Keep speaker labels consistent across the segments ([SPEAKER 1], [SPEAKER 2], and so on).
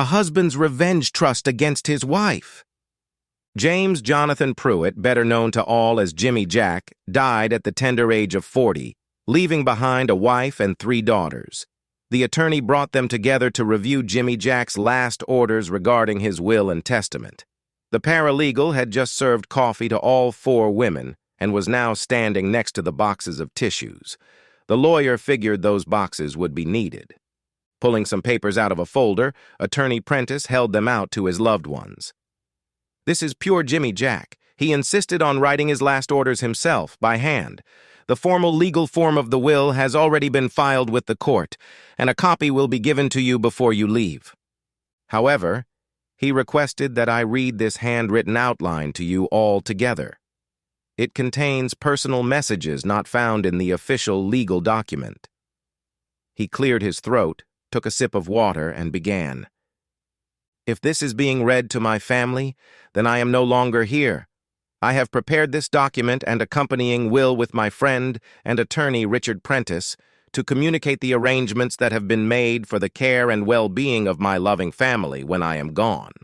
[SPEAKER 1] A husband's revenge trust against his wife. James Jonathan Pruitt, better known to all as Jimmy Jack, died at the tender age of 40, leaving behind a wife and 3 daughters. The attorney brought them together to review Jimmy Jack's last orders regarding his will and testament. The paralegal had just served coffee to all 4 women and was now standing next to the boxes of tissues. The lawyer figured those boxes would be needed. Pulling some papers out of a folder, Attorney Prentice held them out to his loved ones. This is pure Jimmy Jack. He insisted on writing his last orders himself, by hand. The formal legal form of the will has already been filed with the court, and a copy will be given to you before you leave. However, he requested that I read this handwritten outline to you all together. It contains personal messages not found in the official legal document. He cleared his throat, took a sip of water, and began. If this is being read to my family, then I am no longer here. I have prepared this document and accompanying will with my friend and attorney Richard Prentice to communicate the arrangements that have been made for the care and well-being of my loving family when I am gone.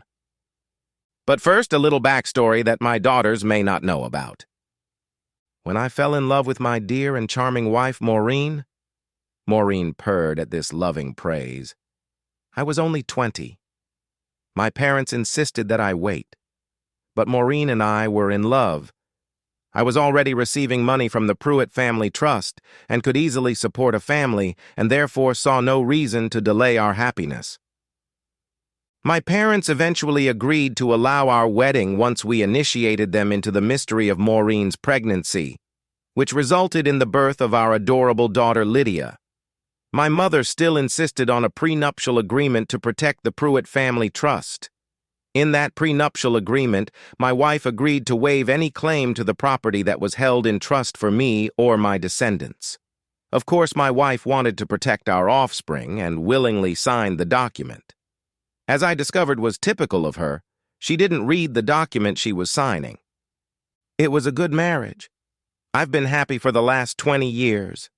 [SPEAKER 1] But first, a little backstory that my daughters may not know about. When I fell in love with my dear and charming wife, Maureen purred at this loving praise. I was only 20. My parents insisted that I wait. But Maureen and I were in love. I was already receiving money from the Pruitt Family Trust and could easily support a family and therefore saw no reason to delay our happiness. My parents eventually agreed to allow our wedding once we initiated them into the mystery of Maureen's pregnancy, which resulted in the birth of our adorable daughter Lydia. My mother still insisted on a prenuptial agreement to protect the Pruitt Family Trust. In that prenuptial agreement, my wife agreed to waive any claim to the property that was held in trust for me or my descendants. Of course, my wife wanted to protect our offspring and willingly signed the document. As I discovered was typical of her, she didn't read the document she was signing. It was a good marriage. I've been happy for the last 20 years.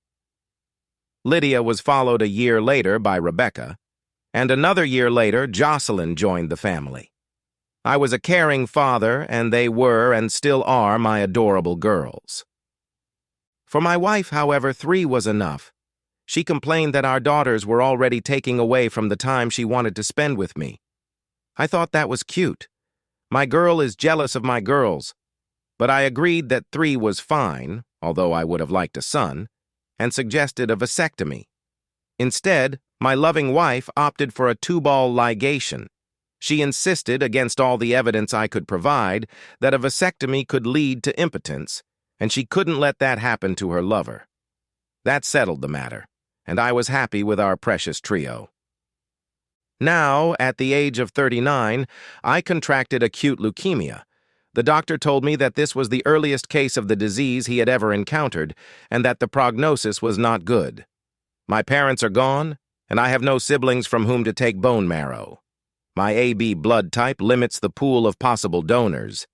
[SPEAKER 1] Lydia was followed a year later by Rebecca, and another year later, Jocelyn joined the family. I was a caring father, and they were and still are my adorable girls. For my wife, however, 3 was enough. She complained that our daughters were already taking away from the time she wanted to spend with me. I thought that was cute. My girl is jealous of my girls, but I agreed that 3 was fine, although I would have liked a son, and suggested a vasectomy. Instead, my loving wife opted for a tubal ligation. She insisted, against all the evidence I could provide, that a vasectomy could lead to impotence, and she couldn't let that happen to her lover. That settled the matter, and I was happy with our precious trio. Now, at the age of 39, I contracted acute leukemia. The doctor told me that this was the earliest case of the disease he had ever encountered, and that the prognosis was not good. My parents are gone, and I have no siblings from whom to take bone marrow. My AB blood type limits the pool of possible donors,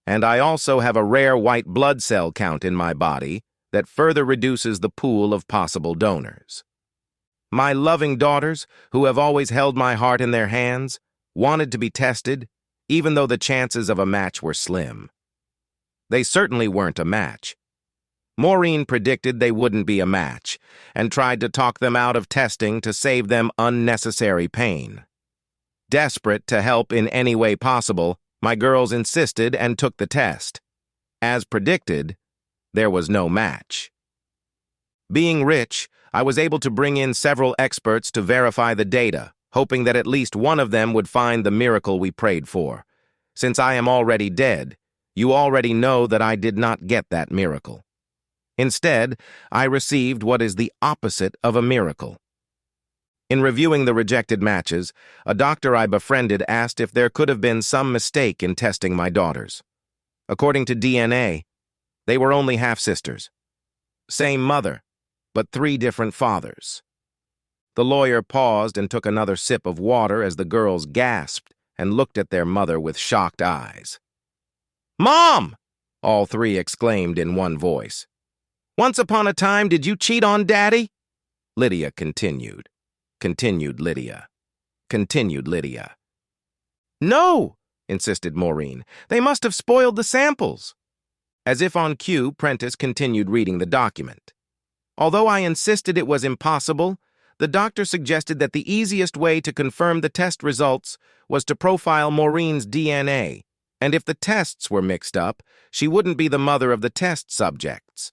[SPEAKER 1] and I also have a rare white blood cell count in my body that further reduces the pool of possible donors. My loving daughters, who have always held my heart in their hands, wanted to be tested, even though the chances of a match were slim. They certainly weren't a match. Maureen predicted they wouldn't be a match, and tried to talk them out of testing to save them unnecessary pain. Desperate to help in any way possible, my girls insisted and took the test. As predicted, there was no match. Being rich, I was able to bring in several experts to verify the data, hoping that at least one of them would find the miracle we prayed for. Since I am already dead, you already know that I did not get that miracle. Instead, I received what is the opposite of a miracle. In reviewing the rejected matches, a doctor I befriended asked if there could have been some mistake in testing my daughters. According to DNA, they were only half-sisters. Same mother, but 3 different fathers. The lawyer paused and took another sip of water as the girls gasped and looked at their mother with shocked eyes. "Mom!" all 3 exclaimed in one voice. "Once upon a time, did you cheat on Daddy?" Lydia continued. Lydia. continued Lydia. "No," insisted Maureen. "They must have spoiled the samples." As if on cue, Prentice continued reading the document. Although I insisted it was impossible, the doctor suggested that the easiest way to confirm the test results was to profile Maureen's DNA, and if the tests were mixed up, she wouldn't be the mother of the test subjects.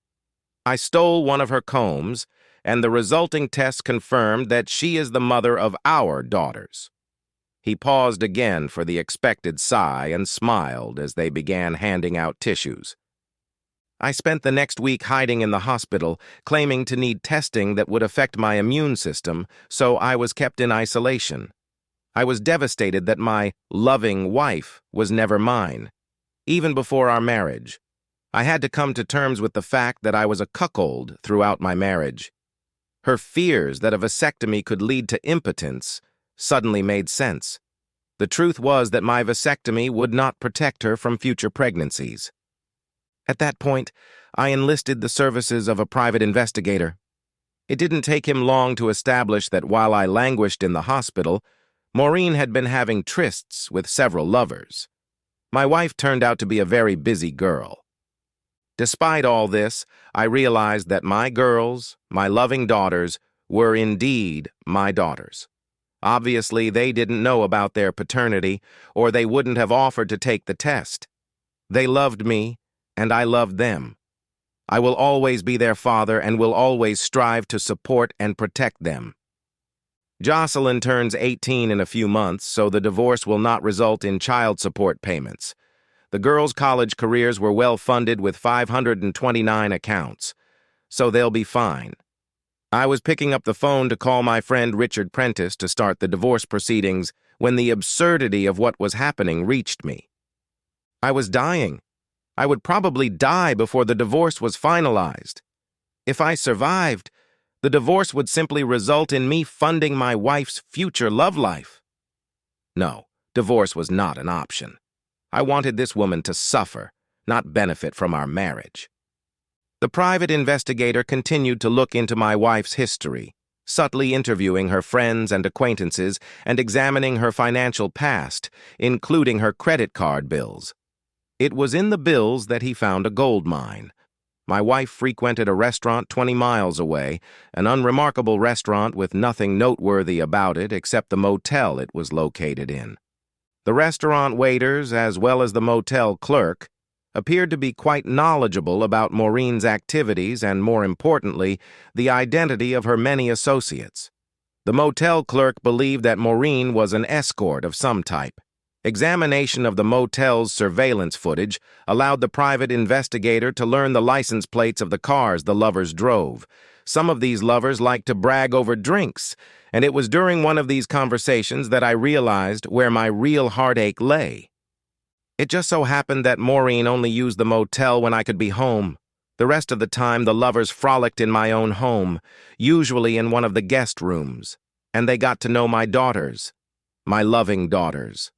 [SPEAKER 1] I stole one of her combs, and the resulting test confirmed that she is the mother of our daughters. He paused again for the expected sigh and smiled as they began handing out tissues. I spent the next week hiding in the hospital, claiming to need testing that would affect my immune system, so I was kept in isolation. I was devastated that my loving wife was never mine, even before our marriage. I had to come to terms with the fact that I was a cuckold throughout my marriage. Her fears that a vasectomy could lead to impotence suddenly made sense. The truth was that my vasectomy would not protect her from future pregnancies. At that point, I enlisted the services of a private investigator. It didn't take him long to establish that while I languished in the hospital, Maureen had been having trysts with several lovers. My wife turned out to be a very busy girl. Despite all this, I realized that my girls, my loving daughters, were indeed my daughters. Obviously, they didn't know about their paternity, or they wouldn't have offered to take the test. They loved me, and I loved them. I will always be their father and will always strive to support and protect them. Jocelyn turns 18 in a few months, so the divorce will not result in child support payments. The girls' college careers were well funded with 529 accounts, so they'll be fine. I was picking up the phone to call my friend Richard Prentice to start the divorce proceedings when the absurdity of what was happening reached me. I was dying. I would probably die before the divorce was finalized. If I survived, the divorce would simply result in me funding my wife's future love life. No, divorce was not an option. I wanted this woman to suffer, not benefit from our marriage. The private investigator continued to look into my wife's history, subtly interviewing her friends and acquaintances and examining her financial past, including her credit card bills. It was in the bills that he found a gold mine. My wife frequented a restaurant 20 miles away, an unremarkable restaurant with nothing noteworthy about it except the motel it was located in. The restaurant waiters, as well as the motel clerk, appeared to be quite knowledgeable about Maureen's activities and, more importantly, the identity of her many associates. The motel clerk believed that Maureen was an escort of some type. Examination of the motel's surveillance footage allowed the private investigator to learn the license plates of the cars the lovers drove. Some of these lovers liked to brag over drinks, and it was during one of these conversations that I realized where my real heartache lay. It just so happened that Maureen only used the motel when I could be home. The rest of the time, the lovers frolicked in my own home, usually in one of the guest rooms, and they got to know my daughters, my loving daughters.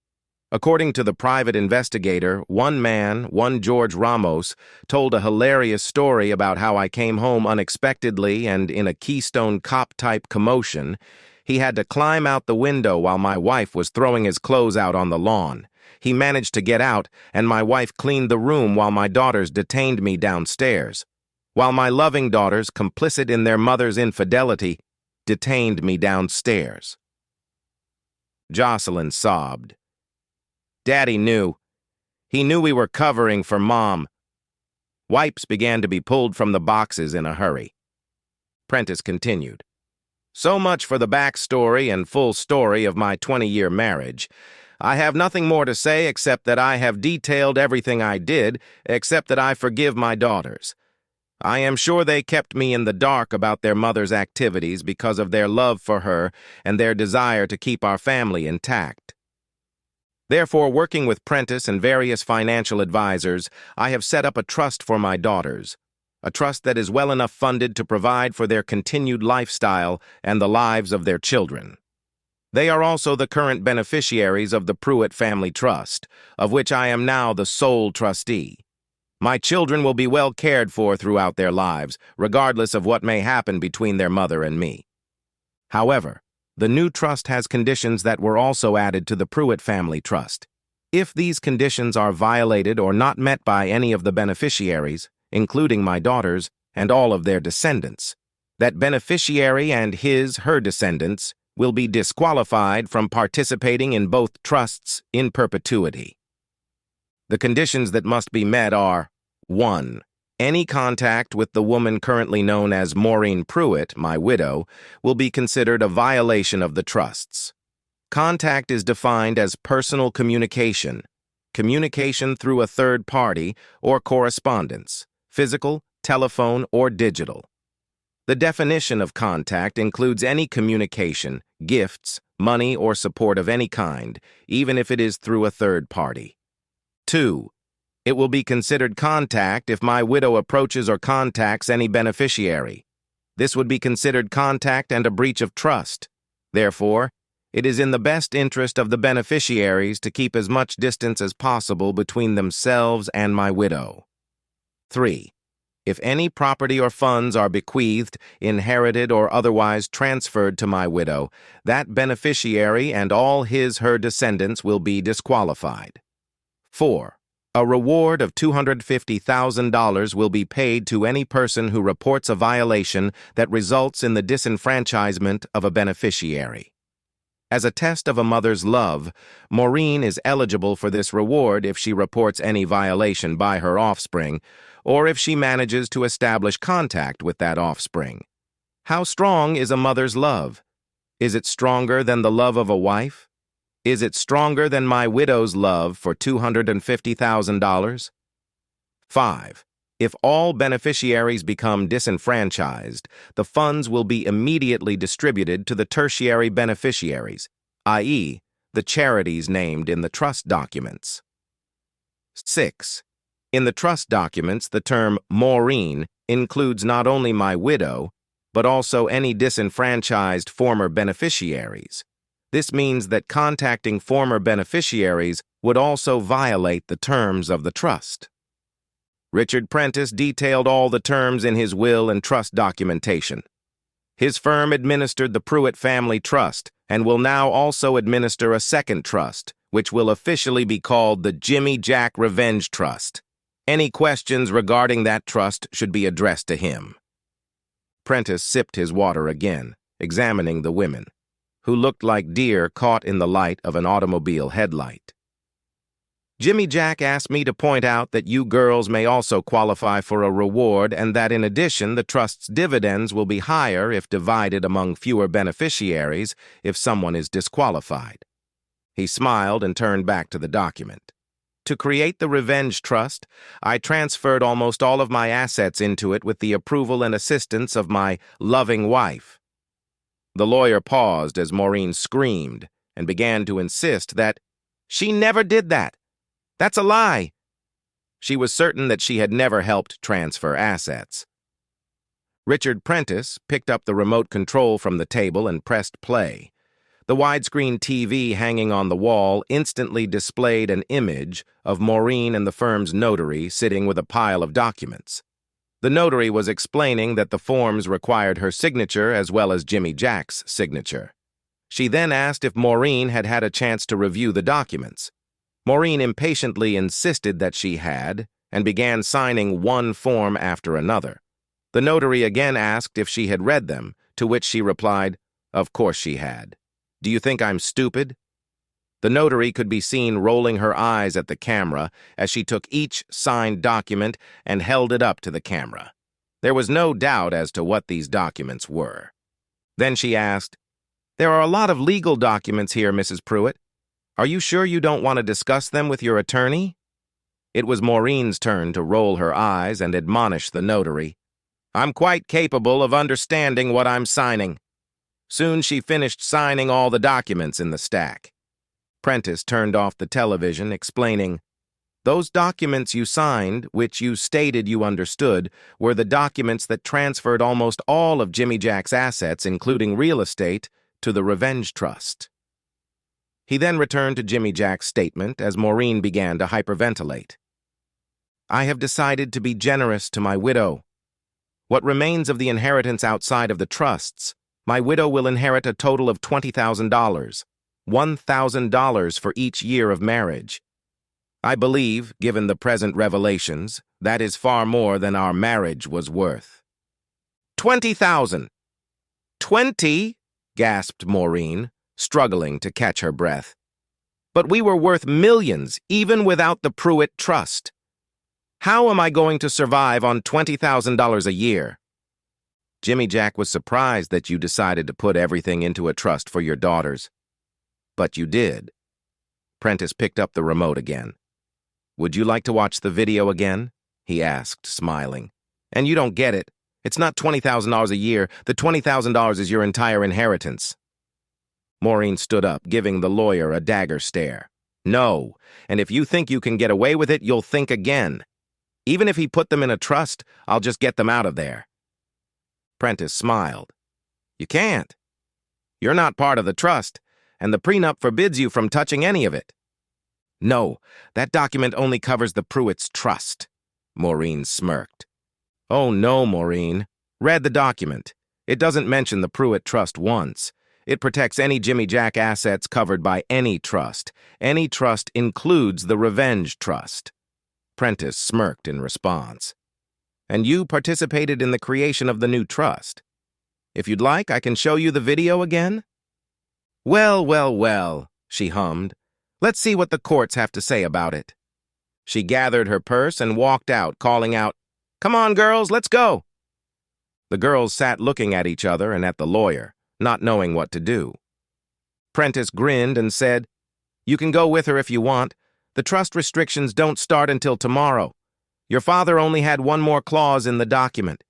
[SPEAKER 1] According to the private investigator, one man, one George Ramos, told a hilarious story about how I came home unexpectedly and in a Keystone Cop-type commotion. He had to climb out the window while my wife was throwing his clothes out on the lawn. He managed to get out, and my wife cleaned the room while my daughters detained me downstairs. While my loving daughters, complicit in their mother's infidelity, detained me downstairs. Jocelyn sobbed. Daddy knew. He knew we were covering for Mom. Wipes began to be pulled from the boxes in a hurry. Prentice continued. So much for the backstory and full story of my 20-year marriage. I have nothing more to say except that I have detailed everything I did, except that I forgive my daughters. I am sure they kept me in the dark about their mother's activities because of their love for her and their desire to keep our family intact. Therefore, working with Prentice and various financial advisors, I have set up a trust for my daughters, a trust that is well enough funded to provide for their continued lifestyle and the lives of their children. They are also the current beneficiaries of the Pruitt Family Trust, of which I am now the sole trustee. My children will be well cared for throughout their lives, regardless of what may happen between their mother and me. However, The new trust has conditions that were also added to the Pruitt family trust. If these conditions are violated or not met by any of the beneficiaries, including my daughters and all of their descendants, that beneficiary and her descendants will be disqualified from participating in both trusts in perpetuity. The conditions that must be met are: 1. Any contact with the woman currently known as Maureen Pruitt, my widow, will be considered a violation of the trusts. Contact is defined as personal communication, communication through a third party, or correspondence, physical, telephone, or digital. The definition of contact includes any communication, gifts, money, or support of any kind, even if it is through a third party. 2. It will be considered contact if my widow approaches or contacts any beneficiary. This would be considered contact and a breach of trust. Therefore, it is in the best interest of the beneficiaries to keep as much distance as possible between themselves and my widow. 3. If any property or funds are bequeathed, inherited, or otherwise transferred to my widow, that beneficiary and all her descendants will be disqualified. 4. A reward of $250,000 will be paid to any person who reports a violation that results in the disenfranchisement of a beneficiary. As a test of a mother's love, Maureen is eligible for this reward if she reports any violation by her offspring, or if she manages to establish contact with that offspring. How strong is a mother's love? Is it stronger than the love of a wife? Is it stronger than my widow's love for $250,000? 5. If all beneficiaries become disenfranchised, the funds will be immediately distributed to the tertiary beneficiaries, i.e., the charities named in the trust documents. 6. In the trust documents, the term Maureen includes not only my widow, but also any disenfranchised former beneficiaries. This means that contacting former beneficiaries would also violate the terms of the trust. Richard Prentice detailed all the terms in his will and trust documentation. His firm administered the Pruitt Family Trust and will now also administer a second trust, which will officially be called the Jimmy Jack Revenge Trust. Any questions regarding that trust should be addressed to him. Prentice sipped his water again, examining the women, who looked like deer caught in the light of an automobile headlight. Jimmy Jack asked me to point out that you girls may also qualify for a reward and that in addition the trust's dividends will be higher if divided among fewer beneficiaries if someone is disqualified. He smiled and turned back to the document. To create the Revenge Trust, I transferred almost all of my assets into it with the approval and assistance of my loving wife. The lawyer paused as Maureen screamed and began to insist that she never did that. That's a lie. She was certain that she had never helped transfer assets. Richard Prentice picked up the remote control from the table and pressed play. The widescreen TV hanging on the wall instantly displayed an image of Maureen and the firm's notary sitting with a pile of documents. The notary was explaining that the forms required her signature as well as Jimmy Jack's signature. She then asked if Maureen had had a chance to review the documents. Maureen impatiently insisted that she had, and began signing one form after another. The notary again asked if she had read them, to which she replied, "Of course she had. Do you think I'm stupid?" The notary could be seen rolling her eyes at the camera as she took each signed document and held it up to the camera. There was no doubt as to what these documents were. Then she asked, "There are a lot of legal documents here, Mrs. Pruitt. Are you sure you don't want to discuss them with your attorney?" It was Maureen's turn to roll her eyes and admonish the notary. "I'm quite capable of understanding what I'm signing." Soon she finished signing all the documents in the stack. Prentice turned off the television, explaining, "Those documents you signed, which you stated you understood, were the documents that transferred almost all of Jimmy Jack's assets, including real estate, to the Revenge Trust." He then returned to Jimmy Jack's statement as Maureen began to hyperventilate. "I have decided to be generous to my widow. What remains of the inheritance outside of the trusts My widow will inherit a total of $20,000, $1,000 for each year of marriage. I believe, given the present revelations, that is far more than our marriage was worth. 20,000! 20? Gasped Maureen, struggling to catch her breath. But we were worth millions, even without the Pruitt Trust. How am I going to survive on $20,000 a year? Jimmy Jack was surprised that you decided to put everything into a trust for your daughters. But you did. Prentice picked up the remote again. Would you like to watch the video again? He asked, smiling. And you don't get it. It's not $20,000 a year. The $20,000 is your entire inheritance. Maureen stood up, giving the lawyer a dagger stare. No, and if you think you can get away with it, you'll think again. Even if he put them in a trust, I'll just get them out of there. Prentice smiled. You can't. You're not part of the trust, and the prenup forbids you from touching any of it. No, that document only covers the Pruitt's trust. Maureen smirked. Oh no, Maureen. Read the document. It doesn't mention the Pruitt Trust once. It protects any Jimmy Jack assets covered by any trust. Any trust includes the Revenge Trust. Prentice smirked in response. And you participated in the creation of the new trust. If you'd like, I can show you the video again. Well, well, well, she hummed. Let's see what the courts have to say about it. She gathered her purse and walked out, calling out, Come on, girls, let's go. The girls sat looking at each other and at the lawyer, not knowing what to do. Prentice grinned and said, You can go with her if you want. The trust restrictions don't start until tomorrow. Your father only had one more clause in the document.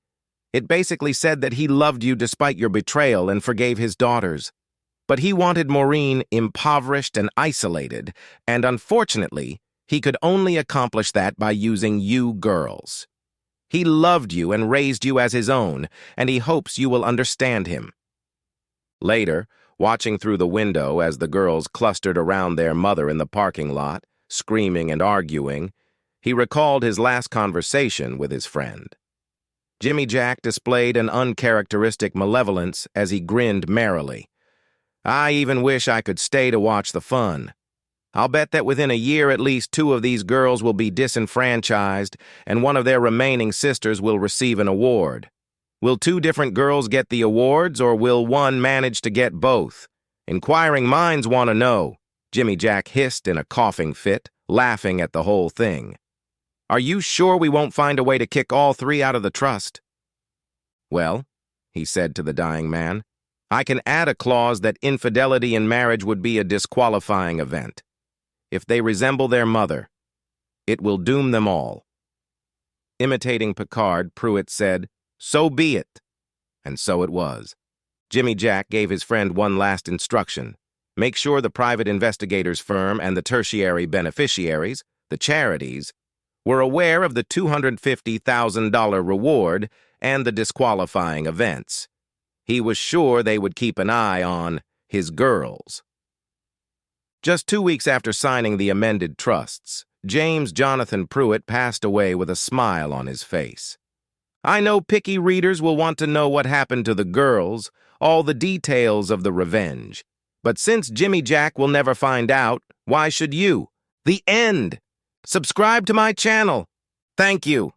[SPEAKER 1] It basically said that he loved you despite your betrayal and forgave his daughters. But he wanted Maureen impoverished and isolated, and unfortunately, he could only accomplish that by using you girls. He loved you and raised you as his own, and he hopes you will understand him. Later, watching through the window as the girls clustered around their mother in the parking lot, screaming and arguing, he recalled his last conversation with his friend. Jimmy Jack displayed an uncharacteristic malevolence as he grinned merrily. I even wish I could stay to watch the fun. I'll bet that within a year at least 2 of these girls will be disenfranchised and one of their remaining sisters will receive an award. Will 2 different girls get the awards or will one manage to get both? Inquiring minds want to know, Jimmy Jack hissed in a coughing fit, laughing at the whole thing. Are you sure we won't find a way to kick all 3 out of the trust? Well, he said to the dying man, I can add a clause that infidelity in marriage would be a disqualifying event. If they resemble their mother, it will doom them all. Imitating Picard, Pruitt said, So be it. And so it was. Jimmy Jack gave his friend one last instruction. Make sure the private investigators firm and the tertiary beneficiaries, the charities, were aware of the $250,000 reward and the disqualifying events. He was sure they would keep an eye on his girls. Just 2 weeks after signing the amended trusts, James Jonathan Pruitt passed away with a smile on his face. I know picky readers will want to know what happened to the girls, all the details of the revenge. But since Jimmy Jack will never find out, why should you? The end! Subscribe to my channel. Thank you.